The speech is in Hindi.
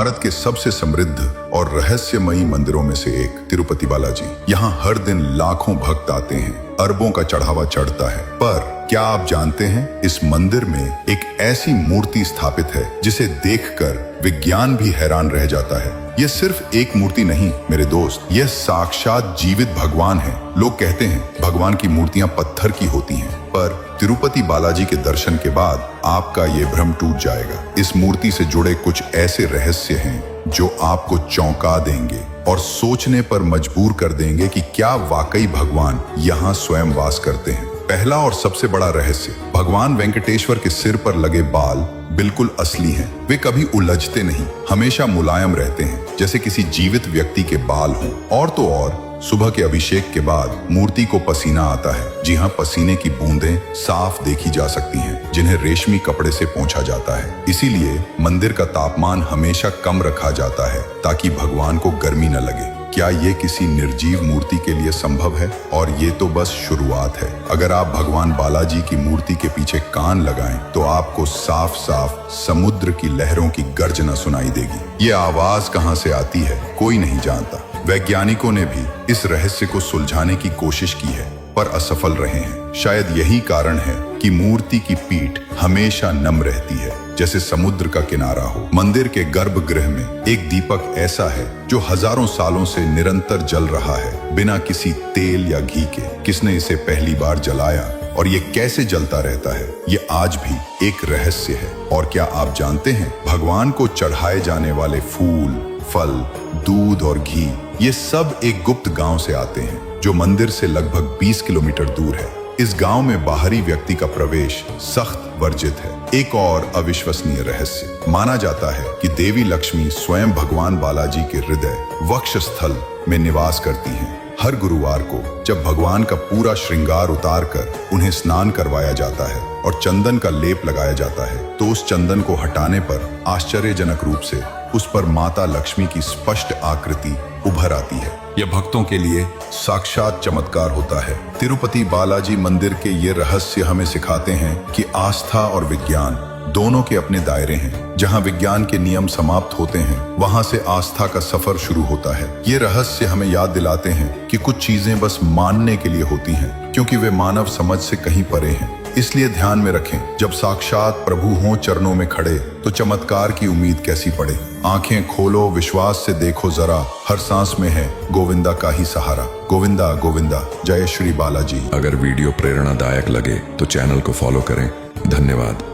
भारत के सबसे समृद्ध और रहस्यमयी मंदिरों में से एक तिरुपति बालाजी। यहाँ हर दिन लाखों भक्त आते हैं, अरबों का चढ़ावा चढ़ता है। पर क्या आप जानते हैं, इस मंदिर में एक ऐसी मूर्ति स्थापित है जिसे देखकर विज्ञान भी हैरान रह जाता है। यह सिर्फ एक मूर्ति नहीं मेरे दोस्त, यह साक्षात जीवित भगवान है। लोग कहते हैं भगवान की मूर्तियां पत्थर की होती हैं, पर तिरुपति बालाजी के दर्शन के बाद आपका ये भ्रम टूट जाएगा। इस मूर्ति से जुड़े कुछ ऐसे रहस्य हैं जो आपको चौंका देंगे और सोचने पर मजबूर कर देंगे कि क्या वाकई भगवान यहाँ स्वयं वास करते हैं। पहला और सबसे बड़ा रहस्य, भगवान वेंकटेश्वर के सिर पर लगे बाल बिल्कुल असली हैं। वे कभी उलझते नहीं, हमेशा मुलायम रहते हैं, जैसे किसी जीवित व्यक्ति के बाल हों। और तो और सुबह के अभिषेक के बाद मूर्ति को पसीना आता है। जी हाँ, पसीने की बूंदें साफ देखी जा सकती हैं, जिन्हें रेशमी कपड़े से पोंछा जाता है। इसीलिए मंदिर का तापमान हमेशा कम रखा जाता है ताकि भगवान को गर्मी न लगे। क्या ये किसी निर्जीव मूर्ति के लिए संभव है? और ये तो बस शुरुआत है। अगर आप भगवान बालाजी की मूर्ति के पीछे कान लगाएं तो आपको साफ साफ समुद्र की लहरों की गर्जना सुनाई देगी। ये आवाज कहां से आती है कोई नहीं जानता। वैज्ञानिकों ने भी इस रहस्य को सुलझाने की कोशिश की है, पर असफल रहे हैं। शायद यही कारण है कि मूर्ति की पीठ हमेशा नम रहती है, जैसे समुद्र का किनारा हो। मंदिर के गर्भगृह में एक दीपक ऐसा है जो हजारों सालों से निरंतर जल रहा है, बिना किसी तेल या घी के। किसने इसे पहली बार जलाया और ये कैसे जलता रहता है, ये आज भी एक रहस्य है। और क्या आप जानते हैं, भगवान को चढ़ाए जाने वाले फूल, फल, दूध और घी, ये सब एक गुप्त गांव से आते हैं जो मंदिर से लगभग 20 किलोमीटर दूर है। इस गांव में बाहरी व्यक्ति का प्रवेश सख्त वर्जित है। एक और अविश्वसनीय रहस्य, माना जाता है कि देवी लक्ष्मी स्वयं भगवान बालाजी के हृदय वक्षस्थल में निवास करती हैं। हर गुरुवार को जब भगवान का पूरा श्रृंगार उतार कर उन्हें स्नान करवाया जाता है और चंदन का लेप लगाया जाता है, तो उस चंदन को हटाने पर आश्चर्यजनक रूप से उस पर माता लक्ष्मी की स्पष्ट आकृति उभर आती है। यह भक्तों के लिए साक्षात चमत्कार होता है। तिरुपति बालाजी मंदिर के ये रहस्य हमें सिखाते हैं कि आस्था और विज्ञान दोनों के अपने दायरे हैं। जहां विज्ञान के नियम समाप्त होते हैं, वहां से आस्था का सफर शुरू होता है। ये रहस्य हमें याद दिलाते हैं कि कुछ चीजें बस मानने के लिए होती हैं, क्योंकि वे मानव समझ से कहीं परे हैं। इसलिए ध्यान में रखें, जब साक्षात प्रभु हों चरणों में खड़े, तो चमत्कार की उम्मीद कैसी पड़े। आंखें खोलो, विश्वास से देखो जरा, हर सांस में है गोविंदा का ही सहारा। गोविंदा गोविंदा, जय श्री बालाजी। अगर वीडियो प्रेरणादायक लगे तो चैनल को फॉलो करें। धन्यवाद।